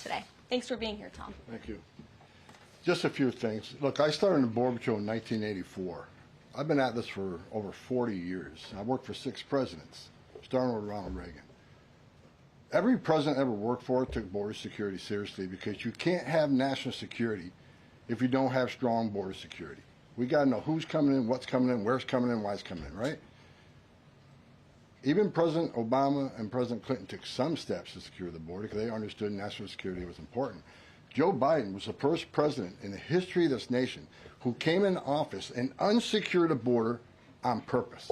today. Thanks for being here, Tom. Thank you. Just a few things. Look, I started in the Border Patrol in 1984. I've been at this for over 40 years. I worked for 6 presidents, starting with Ronald Reagan. Every president I ever worked for took border security seriously, because you can't have national security if you don't have strong border security. We got to know who's coming in, what's coming in, where's coming in, why it's coming in, right? Even President Obama and President Clinton took some steps to secure the border because they understood national security was important. Joe Biden was the first president in the history of this nation who came in office and unsecured the border on purpose.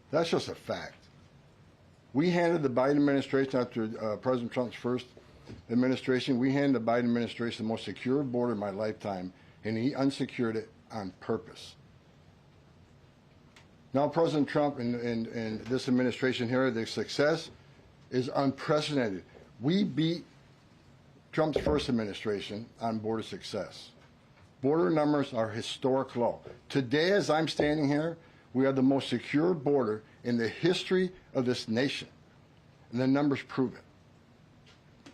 That's just a fact. We handed the Biden administration, after President Trump's first administration, we handed the Biden administration the most secure border in my lifetime, and he unsecured it on purpose. Now President Trump and this administration here, the success is unprecedented. We beat Trump's first administration on border success. Border numbers are historic low. Today, as I'm standing here, we have the most secure border in the history of this nation, and the numbers prove it.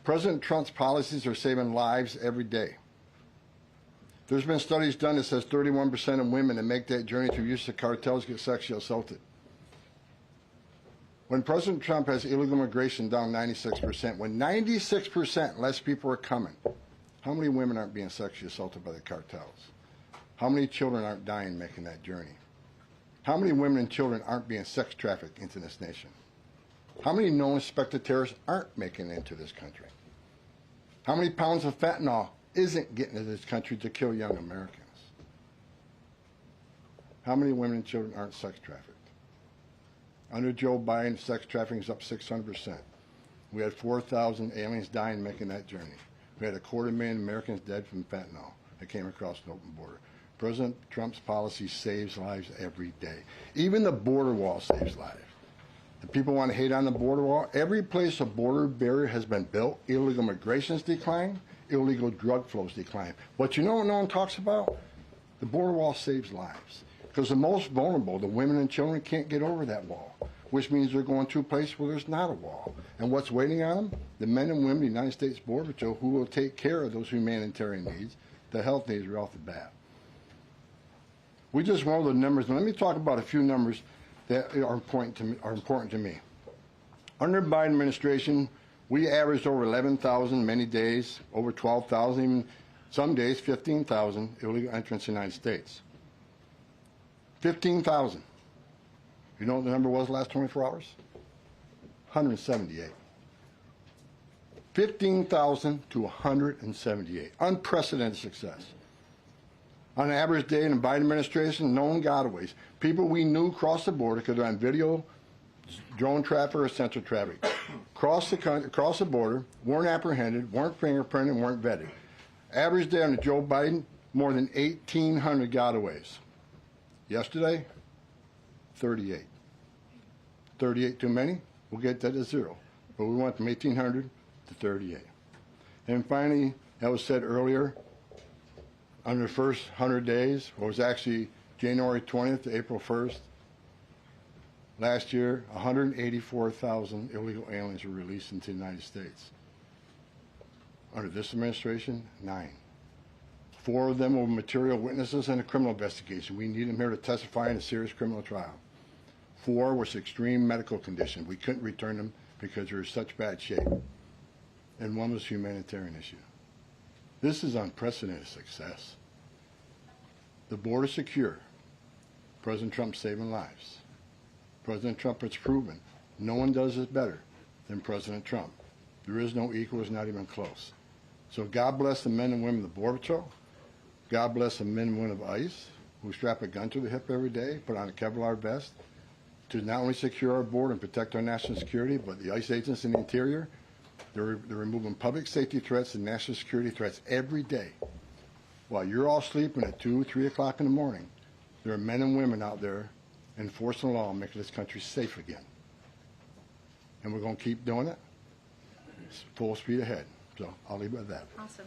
President Trump's policies are saving lives every day. There's been studies done that says 31% of women that make that journey through use of cartels get sexually assaulted. When President Trump has illegal immigration down 96%, when 96% less people are coming, how many women aren't being sexually assaulted by the cartels? How many children aren't dying making that journey? How many women and children aren't being sex trafficked into this nation? How many known suspected terrorists aren't making it into this country? How many pounds of fentanyl isn't getting into this country to kill young Americans? How many women and children aren't sex trafficked? Under Joe Biden, sex trafficking is up 600%. We had 4,000 aliens dying making that journey. We had 250,000 Americans dead from fentanyl that came across an open border. President Trump's policy saves lives every day. Even the border wall saves lives. The people want to hate on the border wall. Every place a border barrier has been built, illegal migration's declined, illegal drug flows decline. But you know what no one talks about? The border wall saves lives. Because the most vulnerable, the women and children, can't get over that wall, which means they're going to a place where there's not a wall. And what's waiting on them? The men and women of the United States Border Patrol who will take care of those humanitarian needs, the health needs right off the bat. We just went over the numbers, and let me talk about a few numbers that are important to me. Under the Biden administration, we averaged over 11,000 many days, over 12,000, even some days 15,000 illegal entrants in the United States. 15,000. You know what the number was the last 24 hours? 178. 15,000 to 178. Unprecedented success. On an average day in the Biden administration, known gotaways. People we knew crossed the border because they're on video, drone traffic, or sensor traffic. Crossed the border, weren't apprehended, weren't fingerprinted, weren't vetted. Average day under Joe Biden, more than 1,800 gotaways. Yesterday, 38. 38 too many? We'll get that to 0. But we went from 1,800 to 38. And finally, that was said earlier, under the first 100 days, or it was actually January 20th to April 1st, last year, 184,000 illegal aliens were released into the United States. Under this administration, 9. 4 of them were material witnesses in a criminal investigation. We need them here to testify in a serious criminal trial. 4 was extreme medical condition. We couldn't return them because they were in such bad shape. And 1 was a humanitarian issue. This is unprecedented success. The border secure. President Trump saving lives. President Trump has proven no one does it better than President Trump. There is no equal, it's not even close. So God bless the men and women of the Border Patrol. God bless the men and women of ICE who strap a gun to the hip every day, put on a Kevlar vest to not only secure our border and protect our national security, but the ICE agents in the interior, they're removing public safety threats and national security threats every day. While you're all sleeping at 2, 3 o'clock in the morning, there are men and women out there enforcing the law and making this country safe again. And we're going to keep doing it. It's full speed ahead. So I'll leave it at that. Awesome.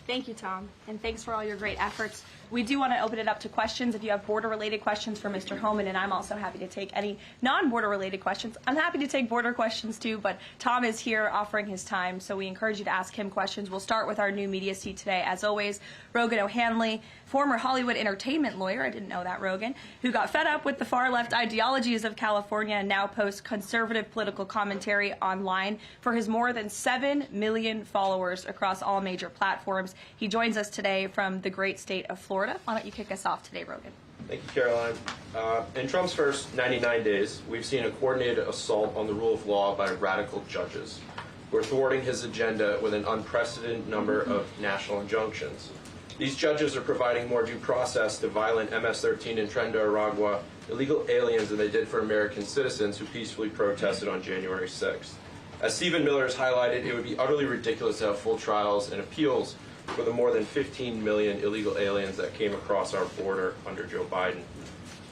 Thank you, Tom, and thanks for all your great efforts. We do want to open it up to questions. If you have border-related questions for Mr. Homan, and I'm also happy to take any non-border-related questions. I'm happy to take border questions too, but Tom is here offering his time, so we encourage you to ask him questions. We'll start with our new media seat today. As always, Rogan O'Hanley, former Hollywood entertainment lawyer, I didn't know that, Rogan, who got fed up with the far-left ideologies of California and now posts conservative political commentary online for his more than 7 million followers across all major platforms. He joins us today from the great state of Florida. Why don't you kick us off today, Rogan? Thank you, Caroline. In Trump's first 99 days, we've seen a coordinated assault on the rule of law by radical judges who are thwarting his agenda with an unprecedented number of national injunctions. These judges are providing more due process to violent MS-13 and Tren de Aragua illegal aliens than they did for American citizens who peacefully protested on January 6th. As Stephen Miller has highlighted, it would be utterly ridiculous to have full trials and appeals for the more than 15 million illegal aliens that came across our border under Joe Biden.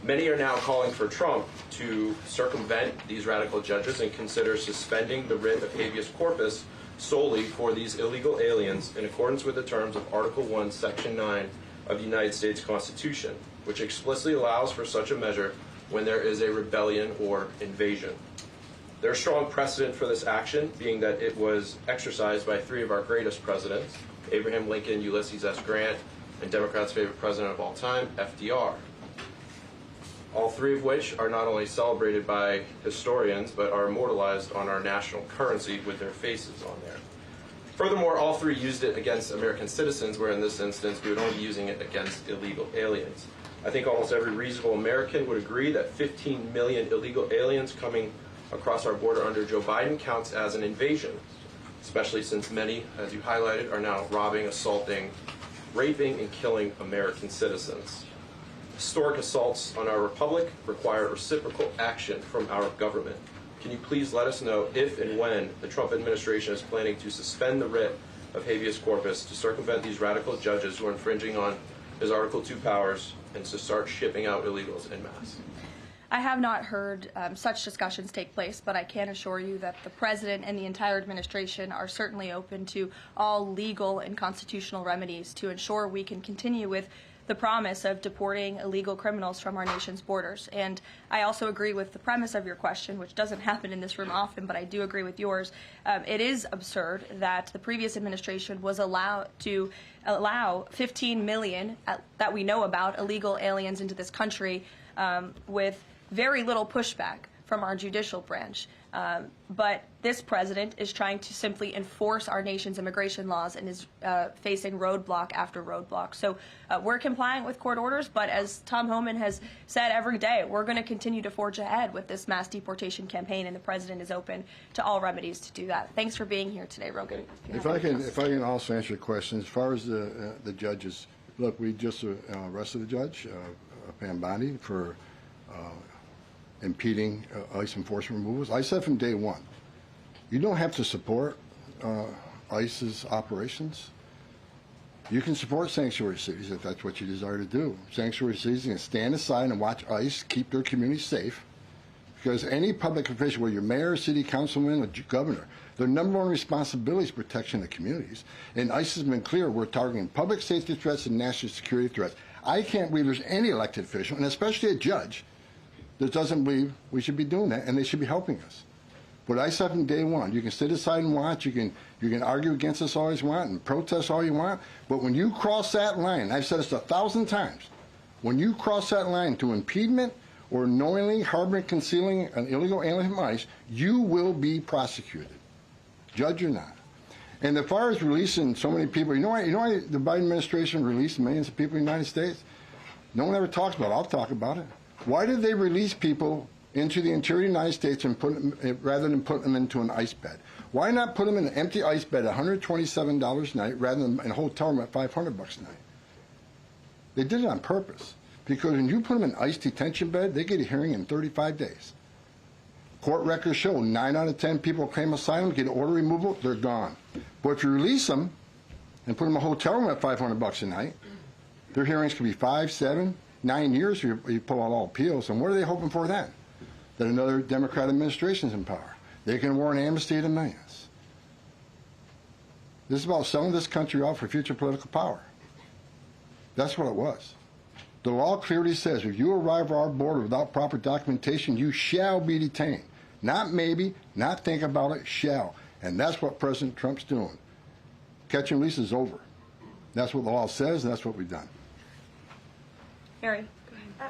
Many are now calling for Trump to circumvent these radical judges and consider suspending the writ of habeas corpus solely for these illegal aliens in accordance with the terms of Article 1, Section 9 of the United States Constitution, which explicitly allows for such a measure when there is a rebellion or invasion. There's strong precedent for this action, being that it was exercised by 3 of our greatest presidents, Abraham Lincoln, Ulysses S. Grant, and Democrats' favorite president of all time, FDR. All 3 of which are not only celebrated by historians, but are immortalized on our national currency with their faces on there. Furthermore, all 3 used it against American citizens, where in this instance we would only be using it against illegal aliens. I think almost every reasonable American would agree that 15 million illegal aliens coming across our border under Joe Biden counts as an invasion, especially since many, as you highlighted, are now robbing, assaulting, raping, and killing American citizens. Historic assaults on our republic require reciprocal action from our government. Can you please let us know if and when the Trump administration is planning to suspend the writ of habeas corpus to circumvent these radical judges who are infringing on his Article 2 powers and to start shipping out illegals en masse? I have not heard such discussions take place, but I can assure you that the President and the entire administration are certainly open to all legal and constitutional remedies to ensure we can continue with the promise of deporting illegal criminals from our nation's borders. And I also agree with the premise of your question, which doesn't happen in this room often, but I do agree with yours. It is absurd that the previous administration was allowed to allow 15 million that we know about illegal aliens into this country with very little pushback from our judicial branch. But this president is trying to simply enforce our nation's immigration laws and is facing roadblock after roadblock. So we're complying with court orders, but as Tom Homan has said every day, we're going to continue to forge ahead with this mass deportation campaign, and the president is open to all remedies to do that. Thanks for being here today, Rogan. If I can also answer your question, as far as the judges, look, we just arrested a judge, Pambani, for impeding ICE enforcement removals. I said from day one, you don't have to support ICE's operations. You can support sanctuary cities if that's what you desire to do. Sanctuary cities can stand aside and watch ICE keep their communities safe, because any public official, whether you're mayor, city councilman, or governor, their number one responsibility is protection of communities. And ICE has been clear, we're targeting public safety threats and national security threats. I can't believe there's any elected official, and especially a judge, that doesn't believe we should be doing that, and they should be helping us. But I said from day one, you can sit aside and watch, you can argue against us all you want and protest all you want, but when you cross that line, I've said this 1,000 times, when you cross that line to impediment or knowingly harboring, concealing an illegal alien from ICE, you will be prosecuted, judge or not. And as far as releasing so many people, you know why the Biden administration released millions of people in the United States? No one ever talks about it. I'll talk about it. Why did they release people into the interior of the United States and put them, rather than put them into an ICE bed? Why not put them in an empty ICE bed at $127 a night rather than in a hotel room at $500 a night? They did it on purpose, because when you put them in an ICE detention bed, they get a hearing in 35 days. Court records show 9 out of 10 people claim asylum, get order removal, they're gone. But if you release them and put them in a hotel room at $500 a night, their hearings could be 5, 7, 9 years. You pull out all appeals, and what are they hoping for then? That another Democrat administration is in power. They can award an amnesty to millions. This is about selling this country off for future political power. That's what it was. The law clearly says if you arrive at our border without proper documentation, you shall be detained. Not maybe, not think about it, shall. And that's what President Trump's doing. Catch and release is over. That's what the law says, and that's what we've done. Mary.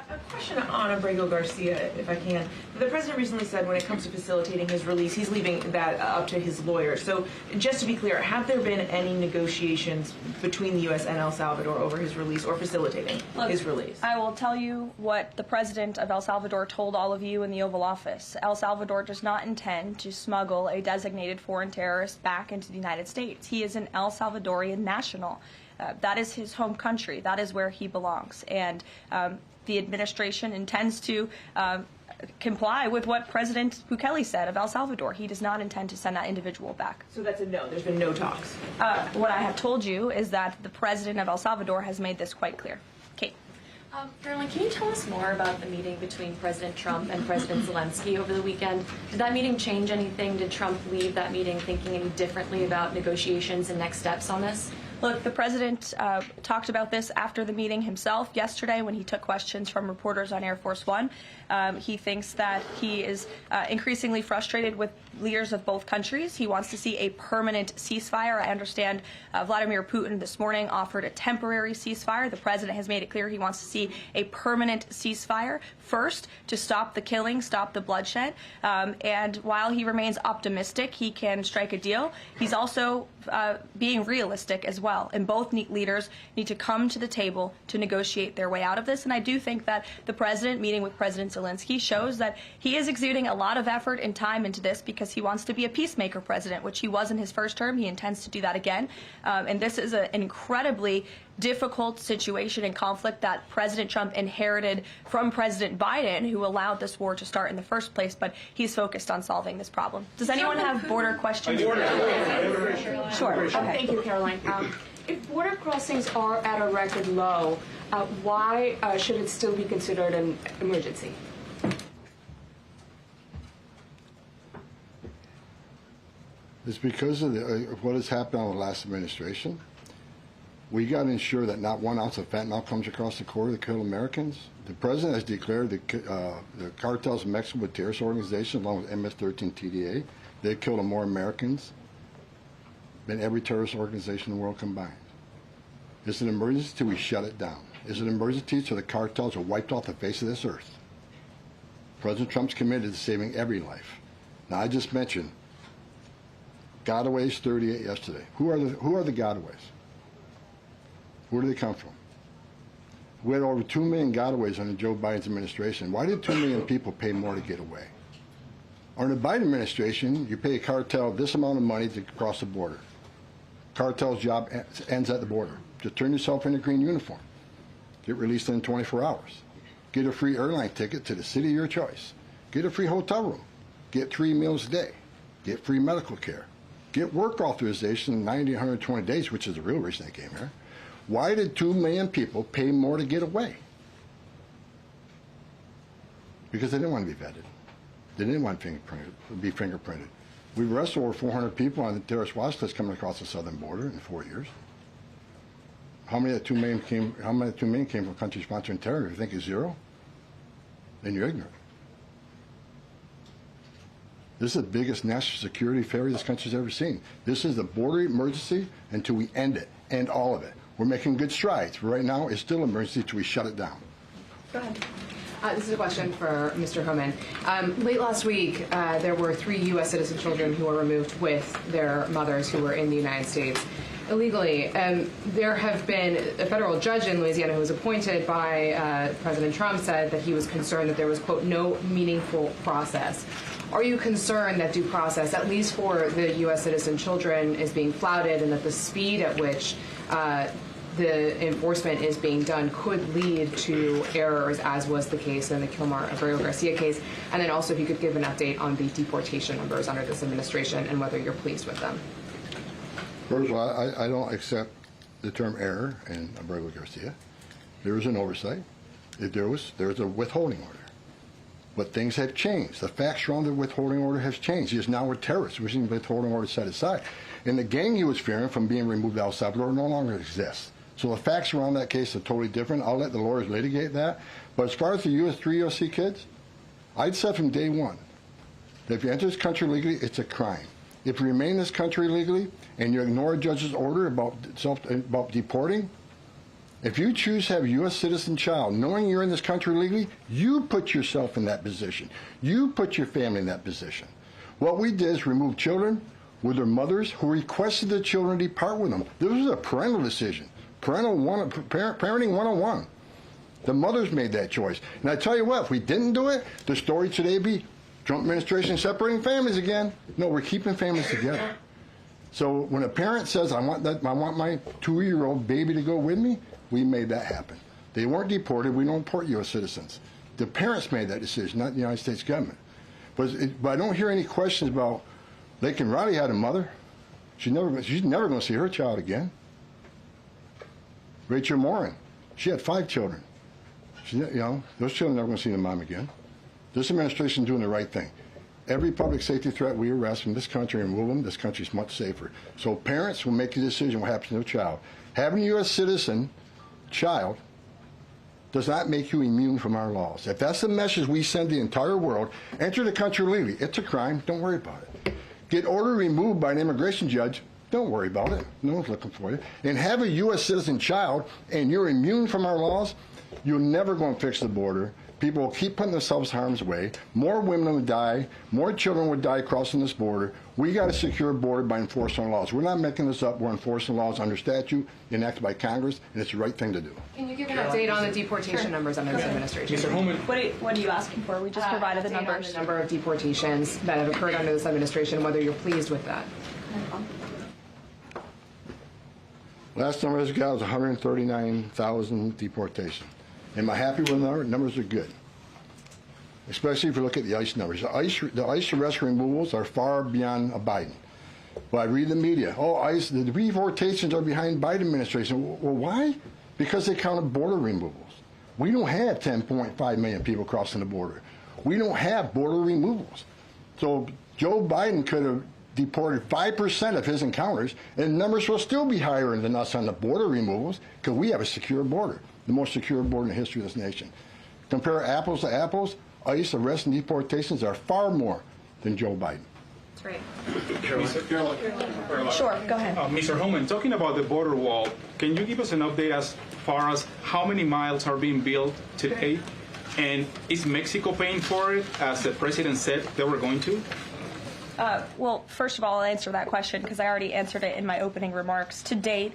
A question on Abrego Garcia, if I can. The president recently said when it comes to facilitating his release, he's leaving that up to his lawyers. So just to be clear, have there been any negotiations between the U.S. and El Salvador over his release or facilitating his release? I will tell you what the president of El Salvador told all of you in the Oval Office. El Salvador does not intend to smuggle a designated foreign terrorist back into the United States. He is an El Salvadorian national. That is his home country. That is where he belongs. And the administration intends to comply with what President Bukele said of El Salvador. He does not intend to send that individual back. So that's a no. There's been no talks. What I have told you is that the president of El Salvador has made this quite clear. Kate. Caroline, can you tell us more about the meeting between President Trump and President Zelensky over the weekend? Did that meeting change anything? Did Trump leave that meeting thinking any differently about negotiations and next steps on this? Look, the president talked about this after the meeting himself yesterday when he took questions from reporters on Air Force One. He thinks that he is increasingly frustrated with leaders of both countries. He wants to see a permanent ceasefire. I understand Vladimir Putin this morning offered a temporary ceasefire. The president has made it clear he wants to see a permanent ceasefire first to stop the killing, stop the bloodshed. And while he remains optimistic he can strike a deal, he's also being realistic as well. And both leaders need to come to the table to negotiate their way out of this. And I do think that the president meeting with President Zelensky shows that he is exuding a lot of effort and time into this because he wants to be a peacemaker president, which he was in his first term. He intends to do that again. And this is an incredibly difficult situation and conflict that President Trump inherited from President Biden, who allowed this war to start in the first place, but he's focused on solving this problem. Does anyone have border questions? Sure. Okay. Thank you, Caroline. If border crossings are at a record low, why should it still be considered an emergency? It's because of what has happened on the last administration. We got to ensure that not 1 ounce of fentanyl comes across the border to kill Americans. The president has declared the cartels in Mexico with terrorist organizations, along with MS-13 TDA. They've killed more Americans than every terrorist organization in the world combined. It's an emergency till we shut it down. It's an emergency till the cartels are wiped off the face of this earth. President Trump's committed to saving every life. Now, I just mentioned gotaways, 38 yesterday. Who are the gotaways? Where do they come from? We had over 2 million gotaways under Joe Biden's administration. Why did 2 million people pay more to get away? Under the Biden administration, you pay a cartel this amount of money to cross the border. Cartel's job ends at the border. Just turn yourself in a green uniform. Get released in 24 hours. Get a free airline ticket to the city of your choice. Get a free hotel room. Get 3 meals a day. Get free medical care. Get work authorization in 90 to 120 days, which is the real reason they came here. Why did 2 million people pay more to get away? Because they didn't want to be vetted. They didn't want to be fingerprinted. We've arrested over 400 people on the terrorist watch list coming across the southern border in 4 years. How many of the 2 million came? How many of the 2 million came from countries sponsoring terror? If you think it's zero, then you're ignorant. This is the biggest national security failure this country's ever seen. This is the border emergency until we end it, end all of it. We're making good strides, but right now it's still an emergency until we shut it down. Go ahead. This is a question for Mr. Homan. Late last week, there were 3 U.S. citizen children who were removed with their mothers who were in the United States illegally. There have been a federal judge in Louisiana who was appointed by President Trump said that he was concerned that there was, quote, no meaningful process. Are you concerned that due process, at least for the U.S. citizen children, is being flouted and that the speed at which the enforcement is being done could lead to errors, as was the case in the Abrego Garcia case? And then also if you could give an update on the deportation numbers under this administration and whether you're pleased with them. First of all, I don't accept the term error in Abrego Garcia. There was an oversight. If there was a withholding order. But things have changed. The facts around the withholding order has changed. He is now a terrorist, wishing the withholding order set aside. And the gang he was fearing from being removed out of El Salvador no longer exists. So the facts around that case are totally different. I'll let the lawyers litigate that. But as far as the three USC kids, I'd said from day one that if you enter this country legally, it's a crime. If you remain in this country legally and you ignore a judge's order about deporting, if you choose to have a U.S. citizen child, knowing you're in this country legally, you put yourself in that position. You put your family in that position. What we did is remove children with their mothers who requested the children depart with them. This was a parental decision, parenting 101. The mothers made that choice. And I tell you what, if we didn't do it, the story today would be Trump administration separating families again. No, we're keeping families together. So when a parent says, I want my 2-year-old baby to go with me, we made that happen. They weren't deported. We don't deport U.S. citizens. The parents made that decision, not the United States government. But I don't hear any questions about Laken Riley had a mother. She's never going to see her child again. Rachel Morin, she had 5 children. Those children are never going to see their mom again. This administration is doing the right thing. Every public safety threat we arrest from this country and remove them, this country is much safer. So parents will make a decision what happens to their child. Having a U.S. citizen child does not make you immune from our laws. If that's the message we send the entire world, enter the country legally. It's a crime. Don't worry about it. Get order removed by an immigration judge. Don't worry about it. No one's looking for you. And have a U.S. citizen child, and you're immune from our laws, you're never going to fix the border. People will keep putting themselves in harm's way. More women would die. More children would die crossing this border. We got a secure border by enforcing our laws. We're not making this up. We're enforcing laws under statute enacted by Congress, and it's the right thing to do. Can you give an update on the deportation numbers under this administration? Mr. Holman. What are you asking for? We just provided the numbers. The number of deportations that have occurred under this administration, whether you're pleased with that. Last number I got was 139,000 deportations. Am I happy with the number? Numbers are good, especially if you look at the ICE numbers. The ICE arrest removals are far beyond a Biden. But I read the media. Oh, ICE, the deportations are behind Biden administration. Well, why? Because they counted border removals. We don't have 10.5 million people crossing the border. We don't have border removals. So Joe Biden could have deported 5% of his encounters, and numbers will still be higher than us on the border removals because we have a secure border, the most secure border in the history of this nation. Compare apples to apples, ICE arrests and deportations are far more than Joe Biden. Great. Caroline. Sure, go ahead. Mr. Holman, talking about the border wall, can you give us an update as far as how many miles are being built today? And is Mexico paying for it, as the president said they were going to? Well, first of all, I'll answer that question because I already answered it in my opening remarks. To date,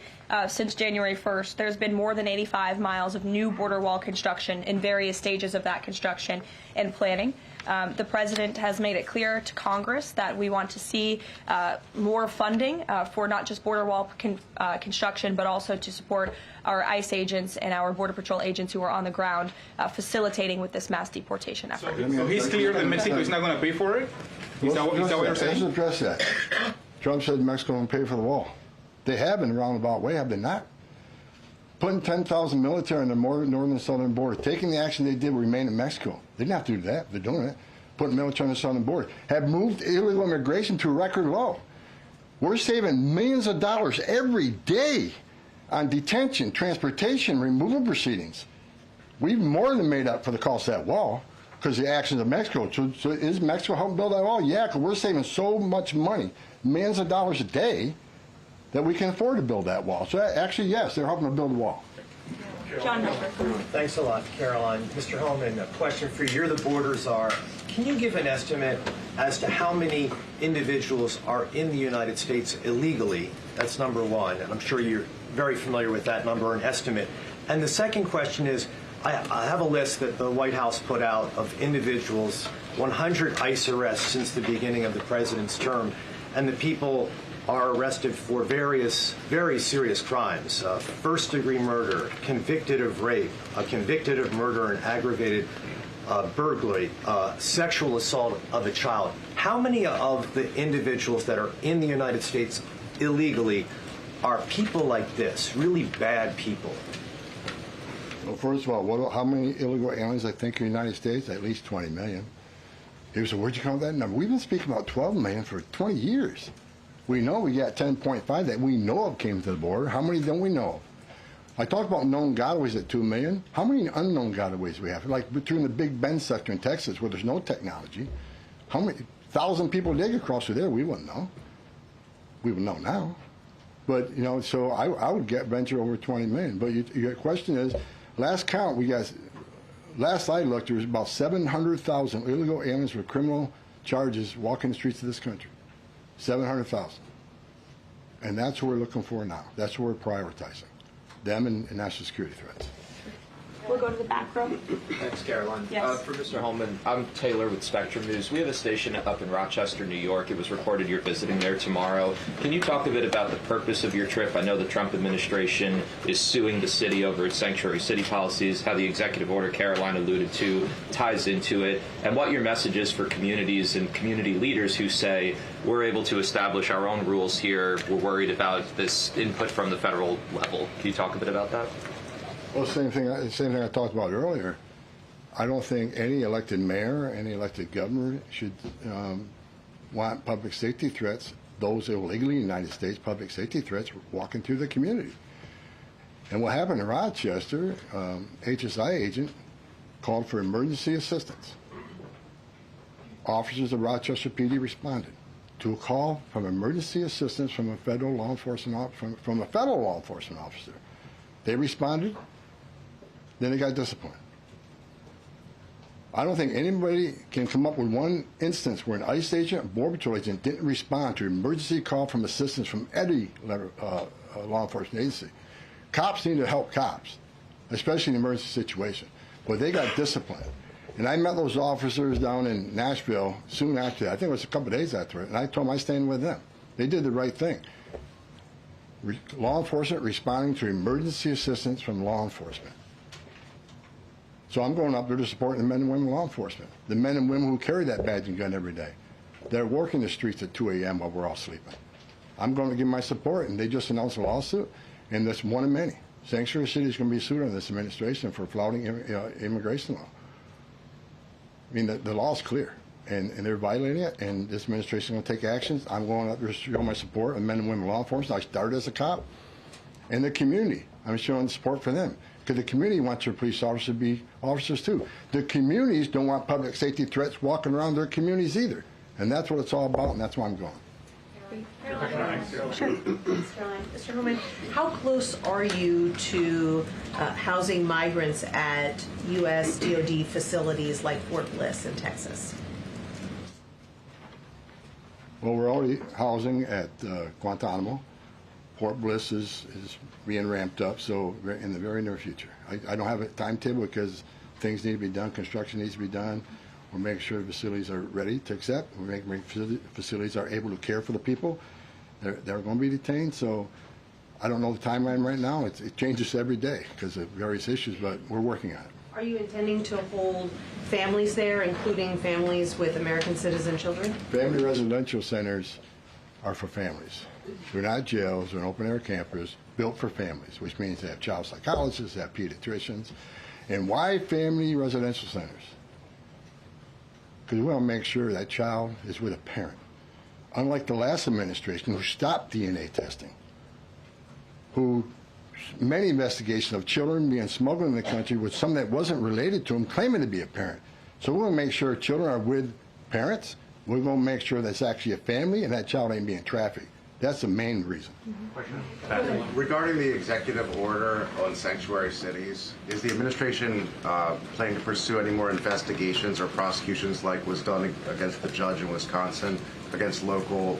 since January 1st, there's been more than 85 miles of new border wall construction in various stages of that construction and planning. The president has made it clear to Congress that we want to see more funding for not just border wall construction, but also to support our ICE agents and our Border Patrol agents who are on the ground facilitating with this mass deportation effort. So he's clear that Mexico is not going to pay for it? Is that what you're saying? Let's address that. Trump said Mexico won't pay for the wall. They have in a roundabout way, have they not? Putting 10,000 military on the northern and southern border, taking the action they did remain in Mexico. They didn't have to do that. They're doing it. Putting military on the southern border. Have moved illegal immigration to a record low. We're saving millions of dollars every day on detention, transportation, removal proceedings. We've more than made up for the cost of that wall because of the actions of Mexico. So is Mexico helping build that wall? Yeah, because we're saving so much money, millions of dollars a day, that we can afford to build that wall. So actually, yes, they're helping to build the wall. John, Thanks a lot, Caroline. Mr. Holman, a question for you. You're the border czar. Can you give an estimate as to how many individuals are in the United States illegally? That's number one, and I'm sure you're very familiar with that number, an estimate. And the second question is, I have a list that the White House put out of individuals, 100 ICE arrests since the beginning of the president's term, and the people are arrested for various very serious crimes: first-degree murder, convicted of rape, convicted of murder and aggravated burglary, sexual assault of a child. How many of the individuals that are in the United States illegally are people like this, really bad people? Well, first of all, how many illegal aliens I think in the United States? At least 20 million. He said, where'd you come up with that number? We've been speaking about 12 million for 20 years. We know we got 10.5 that we know of came to the border. How many don't we know of? I talked about known gotaways at 2 million. How many unknown gotaways we have? Like between the Big Bend sector in Texas where there's no technology, how many 1,000 people dig across through there? We wouldn't know. We would know now. But, you know, so I would venture over 20 million. But your question is, last count, last I looked, there was about 700,000 illegal aliens with criminal charges walking the streets of this country. 700,000. And that's what we're looking for now. That's what we're prioritizing. Them and national security threats. We'll go to the back row. Thanks, Caroline. Yes. For Mr. Holman, I'm Taylor with Spectrum News. We have a station up in Rochester, New York. It was reported you're visiting there tomorrow. Can you talk a bit about the purpose of your trip? I know the Trump administration is suing the city over its sanctuary city policies, how the executive order Caroline alluded to ties into it, and what your message is for communities and community leaders who say, we're able to establish our own rules here. We're worried about this input from the federal level. Can you talk a bit about that? Well, same thing I talked about earlier. I don't think any elected mayor, any elected governor should want public safety threats, those illegally in the United States, public safety threats, walking through the community. And what happened in Rochester, HSI agent called for emergency assistance. Officers of Rochester PD responded to a call from emergency assistance from a federal law enforcement from a federal law enforcement officer. They responded. Then they got disciplined. I don't think anybody can come up with one instance where an ICE agent or Border Patrol agent didn't respond to an emergency call from assistance from any law enforcement agency. Cops need to help cops, especially in an emergency situation. But they got disciplined. And I met those officers down in Nashville soon after that. I think it was a couple of days after it. And I told them I stand with them. They did the right thing. Law enforcement responding to emergency assistance from law enforcement. So I'm going up there to support the men and women of law enforcement, the men and women who carry that badge and gun every day. They're working the streets at 2 a.m. while we're all sleeping. I'm going to give my support, and they just announced a lawsuit, and that's one of many. Sanctuary City is going to be sued on this administration for flouting immigration law. I mean, the law is clear, and they're violating it, and this administration is going to take actions. I'm going up there to show my support of men and women of law enforcement. I started as a cop. And the community, I'm showing support for them. Because the community wants their police officers to be officers too. The communities don't want public safety threats walking around their communities either. And that's what it's all about, and that's why I'm going. Caroline. Sure. Caroline. Mr. Holman, how close are you to housing migrants at U.S. DOD facilities like Fort Bliss in Texas? Well, we're already housing at Guantanamo. Fort Bliss is being ramped up, so in the very near future. I don't have a timetable because things need to be done, construction needs to be done. We're making sure the facilities are ready to accept. We're making sure facilities are able to care for the people. They're going to be detained, so I don't know the timeline right now. It changes every day because of various issues, but we're working on it. Are you intending to hold families there, including families with American citizen children? Family residential centers are for families. They're not jails, they're open-air campers built for families, which means they have child psychologists, they have pediatricians. And why family residential centers? Because we want to make sure that child is with a parent. Unlike the last administration who stopped DNA testing, who many investigations of children being smuggled in the country with some that wasn't related to them claiming to be a parent. So we're going to make sure children are with parents. We're going to make sure that's actually a family and that child ain't being trafficked. That's the main reason. Regarding the executive order on sanctuary cities, is the administration planning to pursue any more investigations or prosecutions like was done against the judge in Wisconsin against local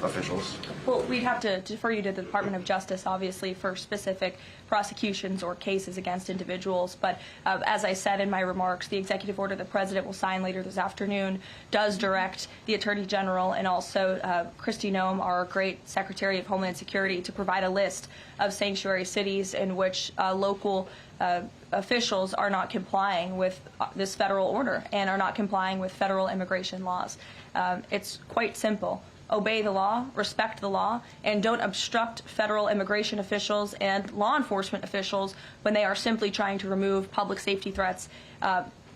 officials? Well, we'd have to defer you to the Department of Justice, obviously, for specific prosecutions or cases against individuals. But as I said in my remarks, the executive order the President will sign later this afternoon does direct the Attorney General and also Kristi Noem, our great Secretary of Homeland Security, to provide a list of sanctuary cities in which local officials are not complying with this federal order and are not complying with federal immigration laws. It's quite simple. Obey the law, respect the law, and don't obstruct federal immigration officials and law enforcement officials when they are simply trying to remove public safety threats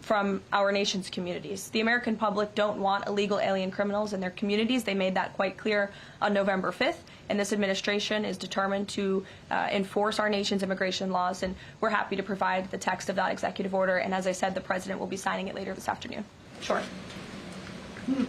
from our nation's communities. The American public don't want illegal alien criminals in their communities. They made that quite clear on November 5th, and this administration is determined to enforce our nation's immigration laws, and we're happy to provide the text of that executive order, and as I said, the President will be signing it later this afternoon. Sure.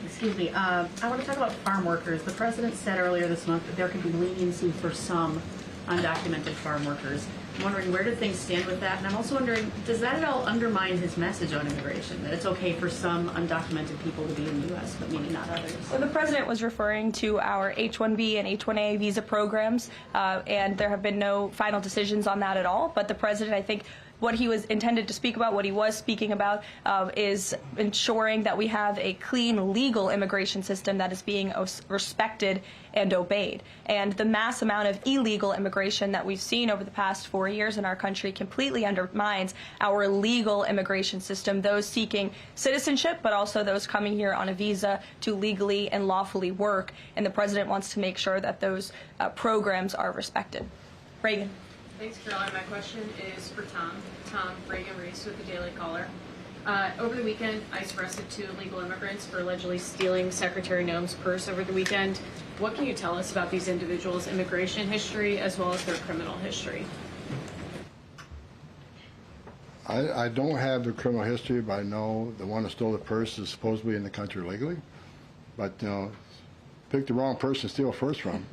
Excuse me. I want to talk about farm workers. The President said earlier this month that there could be leniency for some undocumented farm workers. I'm wondering, where do things stand with that? And I'm also wondering, does that at all undermine his message on immigration, that it's okay for some undocumented people to be in the U.S., but maybe not others? So the President was referring to our H-1B and H-1A visa programs, and there have been no final decisions on that at all. But the President, I think, what he was intended to speak about, what he was speaking about, is ensuring that we have a clean, legal immigration system that is being respected and obeyed. And the mass amount of illegal immigration that we've seen over the past 4 years in our country completely undermines our legal immigration system, those seeking citizenship, but also those coming here on a visa to legally and lawfully work. And the President wants to make sure that those programs are respected. Reagan. Thanks, Caroline. My question is for Tom. Tom Reagan-Reese with the Daily Caller. Over the weekend, ICE arrested 2 illegal immigrants for allegedly stealing Secretary Noem's purse over the weekend. What can you tell us about these individuals' immigration history as well as their criminal history? I don't have the criminal history, but I know the one who stole the purse is supposedly in the country illegally. But, you know, pick the wrong person to steal first from.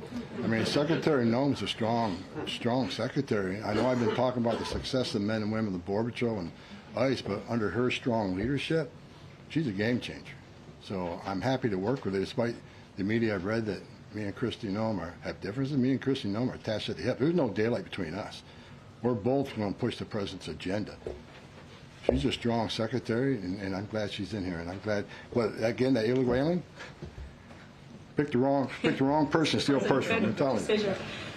I mean, Secretary Noem's a strong secretary. I know I've been talking about the success of men and women of the Border Patrol and ICE, but under her strong leadership, she's a game changer. So I'm happy to work with her, despite the media I've read that me and Kristi Noem have differences. Me and Kristi Noem are attached at the hip. There's no daylight between us. We're both going to push the President's agenda. She's a strong secretary, and I'm glad she's in here. And I'm glad, but again, that illegal alien, pick the wrong person to steal purse from. I'm telling you.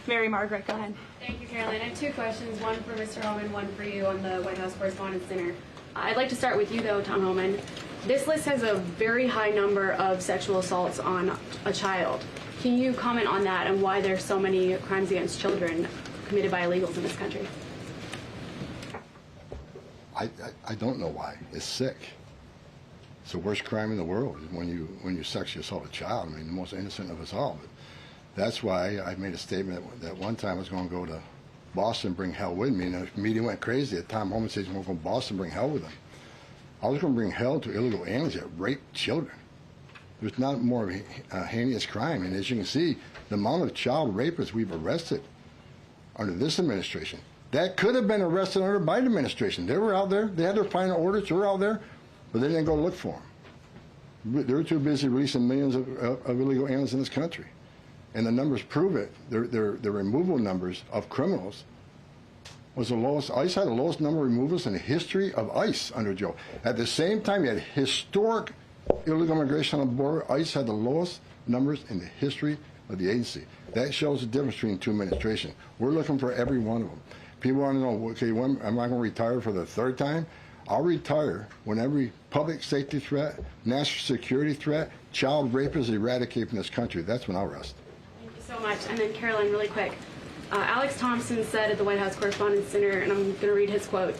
Mary Margaret, go ahead. Thank you, Caroline. I have 2 questions, one for Mr. Homan, one for you on the White House Correspondents' Dinner. I'd like to start with you, though, Tom Homan. This list has a very high number of sexual assaults on a child. Can you comment on that and why there's so many crimes against children committed by illegals in this country? I don't know why. It's sick. It's the worst crime in the world when you sexually assault a child. I mean, the most innocent of us all. But that's why I made a statement that one time I was going to go to Boston, bring hell with me. And the media went crazy. Tom Homan says he's going to go to Boston, bring hell with him. I was going to bring hell to illegal aliens that rape children. There's not more of a heinous crime. And as you can see, the amount of child rapists we've arrested under this administration, that could have been arrested under the Biden administration. They were out there. They had their final orders. They were out there. But they didn't go look for them. They were too busy releasing millions of illegal aliens in this country. And the numbers prove it. The removal numbers of criminals was the lowest. ICE had the lowest number of removals in the history of ICE under Joe. At the same time, you had historic illegal immigration on the border. ICE had the lowest numbers in the history of the agency. That shows the difference between 2 administrations. We're looking for every one of them. People want to know, okay, when am I going to retire for the 3rd time? I'll retire when every public safety threat, national security threat, child rape is eradicated from this country. That's when I'll rest. Thank you so much. And then, Caroline, really quick. Alex Thompson said at the White House Correspondents' Dinner, and I'm going to read his quote,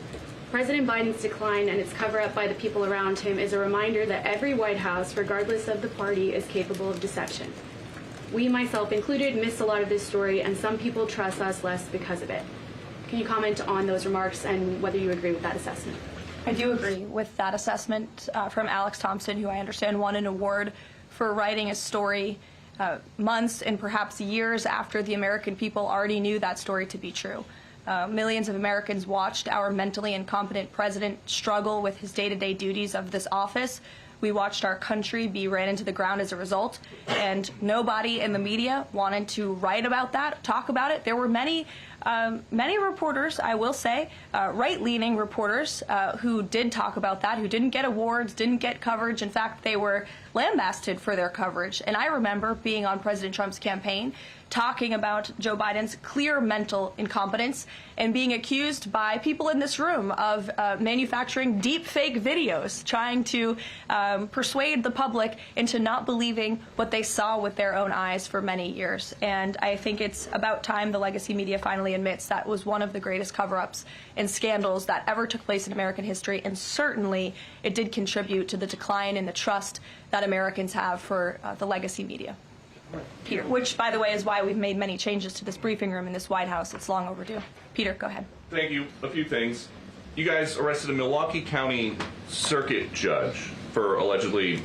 "President Biden's decline and its cover-up by the people around him is a reminder that every White House, regardless of the party, is capable of deception. We, myself included, miss a lot of this story, and some people trust us less because of it." Can you comment on those remarks and whether you agree with that assessment? I do agree with that assessment from Alex Thompson, who I understand won an award for writing a story months and perhaps years after the American people already knew that story to be true. Millions of Americans watched our mentally incompetent president struggle with his day-to-day duties of this office. We watched our country be ran into the ground as a result, and nobody in the media wanted to write about that, talk about it. There were many reporters, I will say, right-leaning reporters who did talk about that, who didn't get awards, didn't get coverage. In fact, they were lambasted for their coverage. And I remember being on President Trump's campaign talking about Joe Biden's clear mental incompetence and being accused by people in this room of manufacturing deep fake videos, trying to persuade the public into not believing what they saw with their own eyes for many years. And I think it's about time the legacy media finally admits that was one of the greatest cover-ups and scandals that ever took place in American history, and certainly it did contribute to the decline in the trust that Americans have for the legacy media. Peter, which, by the way, is why we've made many changes to this briefing room in this White House. It's long overdue. Peter, go ahead. Thank you. A few things. You guys arrested a Milwaukee County Circuit judge for allegedly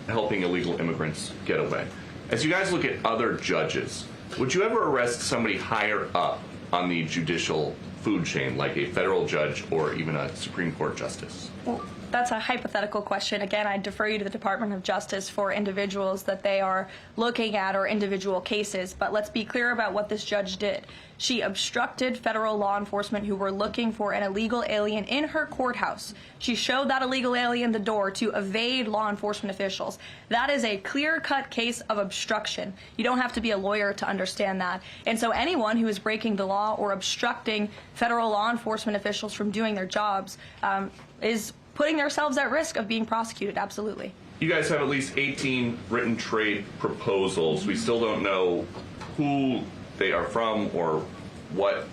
helping illegal immigrants get away. As you guys look at other judges, would you ever arrest somebody higher up on the judicial food chain, like a federal judge or even a Supreme Court justice? Well, that's a hypothetical question. Again, I defer you to the Department of Justice for individuals that they are looking at or individual cases. But let's be clear about what this judge did. She obstructed federal law enforcement who were looking for an illegal alien in her courthouse. She showed that illegal alien the door to evade law enforcement officials. That is a clear-cut case of obstruction. You don't have to be a lawyer to understand that. And so anyone who is breaking the law or obstructing federal law enforcement officials from doing their jobs is putting themselves at risk of being prosecuted, absolutely. You guys have at least 18 written trade proposals. We still don't know who they are from or what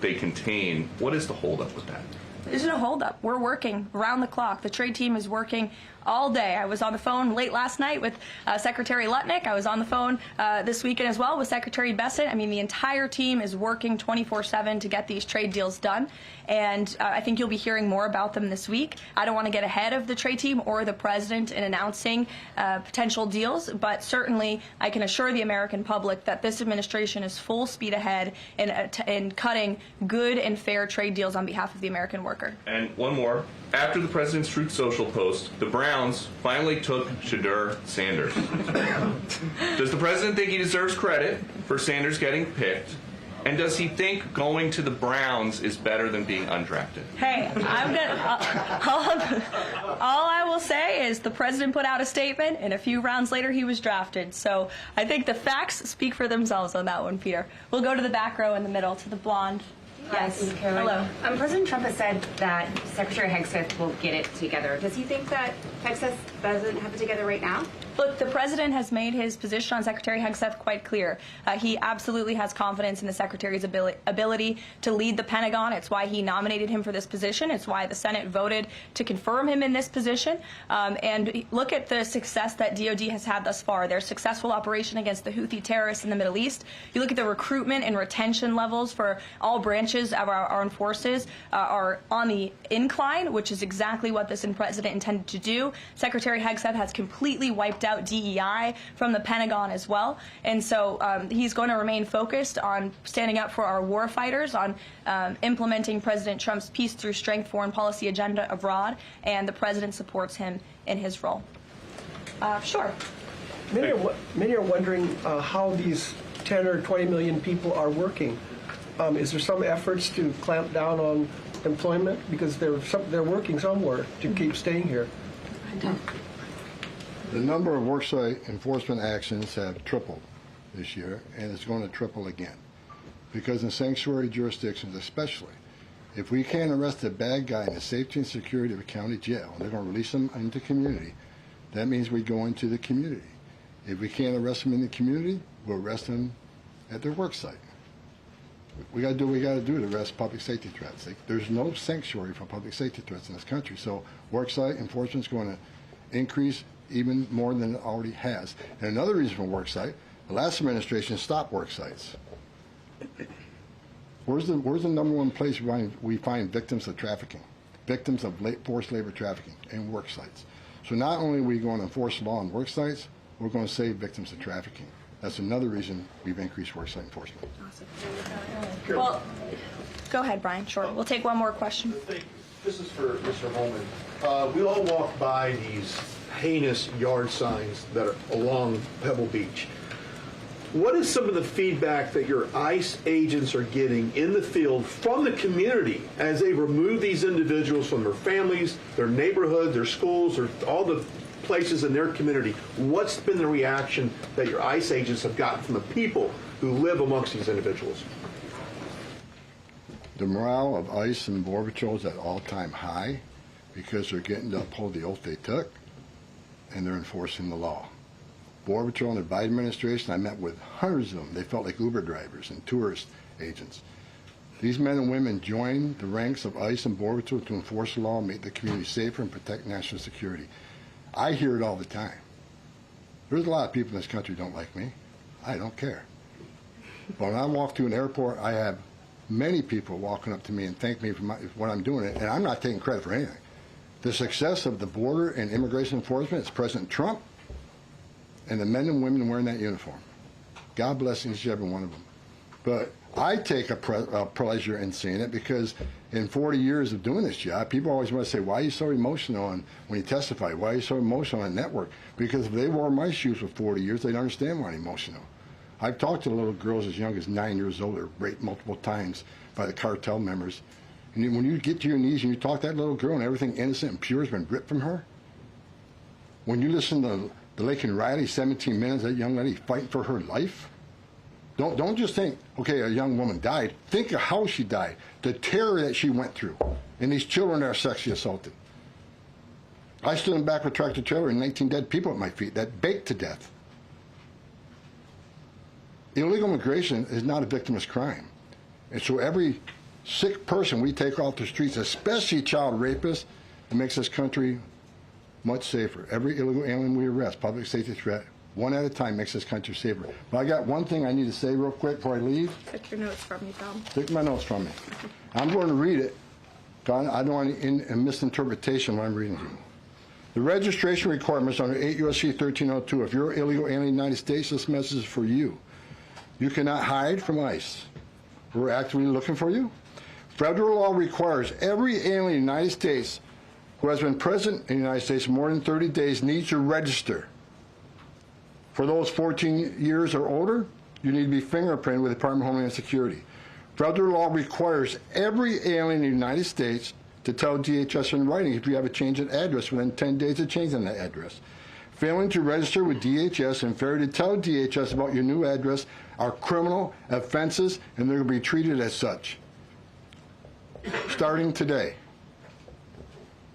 they contain. What is the holdup with that? There's no holdup. We're working around the clock. The trade team is working all day. I was on the phone late last night with Secretary Lutnick. I was on the phone this weekend as well with Secretary Bessent. I mean, the entire team is working 24/7 to get these trade deals done. And I think you'll be hearing more about them this week. I don't want to get ahead of the trade team or the president in announcing potential deals, but certainly I can assure the American public that this administration is full speed ahead in cutting good and fair trade deals on behalf of the American worker. And one more. After the president's Truth Social post, the Browns finally took Shadur Sanders. Does the president think he deserves credit for Sanders getting picked? And does he think going to the Browns is better than being undrafted? Hey, I'm gonna. All I will say is the president put out a statement, and a few rounds later he was drafted. So I think the facts speak for themselves on that one, Peter. We'll go to the back row in the middle, to the blonde. Yes. Hello. President Trump has said that Secretary Hegseth will get it together. Does he think that Hegseth doesn't have it together right now? Look, the president has made his position on Secretary Hegseth quite clear. He absolutely has confidence in the secretary's ability to lead the Pentagon. It's why he nominated him for this position. It's why the Senate voted to confirm him in this position. And look at the success that DOD has had thus far. Their successful operation against the Houthi terrorists in the Middle East. You look at the recruitment and retention levels for all branches of our armed forces are on the incline, which is exactly what this president intended to do. Secretary Hegseth has completely wiped out DEI from the Pentagon as well. And so he's going to remain focused on standing up for our war fighters, on implementing President Trump's peace through strength foreign policy agenda abroad, and the president supports him in his role. Sure. Many are wondering how these 10 or 20 million people are working. Is there some efforts to clamp down on employment because they're working somewhere to keep staying here? The number of worksite enforcement actions have tripled this year, and it's going to triple again. Because in sanctuary jurisdictions especially, if we can't arrest a bad guy in the safety and security of a county jail, and they're going to release them into community, that means we go into the community. If we can't arrest them in the community, we'll arrest them at their work site. We got to do what we got to do to arrest public safety threats. There's no sanctuary for public safety threats in this country. So worksite enforcement is going to increase even more than it already has. And another reason for worksite, the last administration stopped worksites. Where's the number one place we find victims of trafficking, victims of forced labor trafficking, and worksites? So not only are we going to enforce law on worksites, we're going to save victims of trafficking. That's another reason we've increased worksite enforcement. Awesome. Well, go ahead, Brian. Sure. We'll take one more question. This is for Mr. Holman. We all walk by these heinous yard signs that are along Pebble Beach. What is some of the feedback that your ICE agents are getting in the field from the community as they remove these individuals from their families, their neighborhood, their schools, or all the places in their community, what's been the reaction that your ICE agents have gotten from the people who live amongst these individuals? The morale of ICE and Border Patrol is at all-time high because they're getting to uphold the oath they took, and they're enforcing the law. Border Patrol and the Biden administration, I met with hundreds of them. They felt like Uber drivers and tourist agents. These men and women joined the ranks of ICE and Border Patrol to enforce the law, make the community safer, and protect national security. I hear it all the time. There's a lot of people in this country who don't like me. I don't care. But when I walk through an airport, I have many people walking up to me and thank me for what I'm doing, and I'm not taking credit for anything. The success of the border and immigration enforcement is President Trump and the men and women wearing that uniform. God bless each and every one of them. But I take a pleasure in seeing it because in 40 years of doing this job, people always want to say, why are you so emotional when you testify? Why are you so emotional on network? Because if they wore my shoes for 40 years, they'd understand why I'm emotional. I've talked to little girls as young as 9 years old that were raped multiple times by the cartel members. And when you get to your knees and you talk to that little girl and everything innocent and pure has been ripped from her, when you listen to the Lakin Riley, 17 minutes, that young lady fighting for her life, don't just think, okay, a young woman died. Think of how she died, the terror that she went through, and these children that are sexually assaulted. I stood in the back of a tractor trailer and 19 dead people at my feet that baked to death. Illegal immigration is not a victimless crime. And so every sick person we take off the streets, especially child rapists, it makes this country much safer. Every illegal alien we arrest, public safety threat, one at a time makes this country safer. But I got one thing I need to say real quick before I leave. Take your notes from me, Tom. Take my notes from me. I'm going to read it. I don't want any misinterpretation when I'm reading to you. The registration requirements under 8 U.S.C. 1302. If you're illegal alien in the United States, this message is for you. You cannot hide from ICE. We're actively looking for you. Federal law requires every alien in the United States who has been present in the United States more than 30 days needs to register. For those 14 years or older, you need to be fingerprinted with the Department of Homeland Security. Federal law requires every alien in the United States to tell DHS in writing if you have a change of address within 10 days of changing that address. Failing to register with DHS and failure to tell DHS about your new address are criminal offenses, and they're going to be treated as such. Starting today.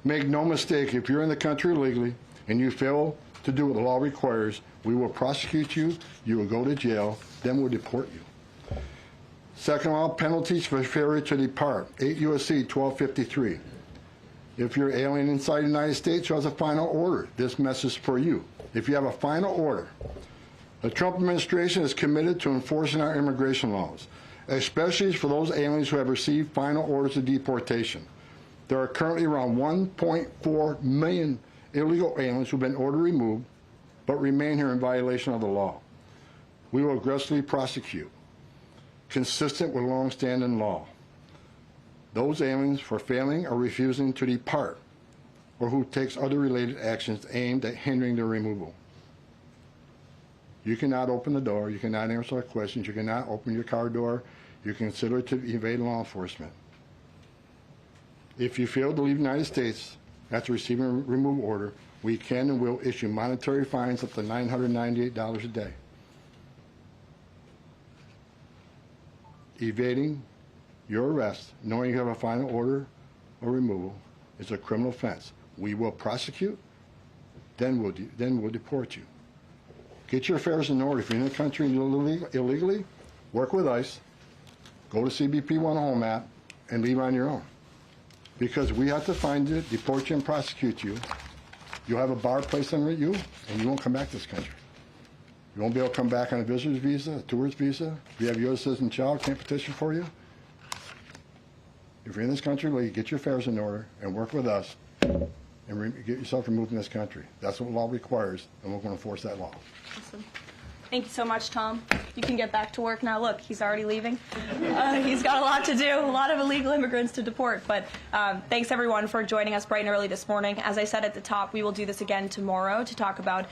Make no mistake, if you're in the country illegally and you fail to do what the law requires, we will prosecute you, you will go to jail, then we'll deport you. Second law, penalties for failure to depart. 8 U.S.C. 1253. If you're alien inside the United States who has a final order, this message is for you. If you have a final order, the Trump administration is committed to enforcing our immigration laws, especially for those aliens who have received final orders of deportation. There are currently around 1.4 million illegal aliens who have been ordered removed but remain here in violation of the law. We will aggressively prosecute, consistent with long-standing law, those aliens for failing or refusing to depart or who takes other related actions aimed at hindering their removal. You cannot open the door, you cannot answer our questions, you cannot open your car door, you can consider it to evade law enforcement. If you fail to leave the United States after receiving a removal order, we can and will issue monetary fines up to $998 a day. Evading your arrest, knowing you have a final order or removal, is a criminal offense. We will prosecute, then we'll deport you. Get your affairs in order. If you're in the country illegally, work with ICE, go to CBP One Home app, and leave on your own. Because we have to find you, deport you, and prosecute you. You'll have a bar placed on you, and you won't come back to this country. You won't be able to come back on a visitor's visa, a tourist visa. If you have a U.S. citizen child, can't petition for you. If you're in this country, get your affairs in order and work with us and get yourself removed from this country. That's what the law requires, and we're going to enforce that law. Awesome. Thank you so much, Tom. You can get back to work now. Look, he's already leaving. He's got a lot to do, a lot of illegal immigrants to deport. But thanks, everyone, for joining us bright and early this morning. As I said at the top, we will do this again tomorrow to talk about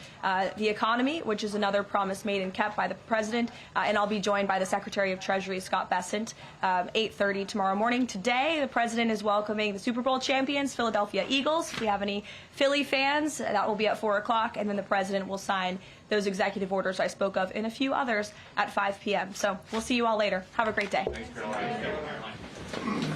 the economy, which is another promise made and kept by the president. And I'll be joined by the Secretary of Treasury, Scott Bessent, 8:30 tomorrow morning. Today, the president is welcoming the Super Bowl champions, Philadelphia Eagles. If we have any Philly fans, that will be at 4 o'clock. And then the president will sign those executive orders I spoke of and a few others at 5 p.m. So we'll see you all later. Have a great day. Thanks, Caroline.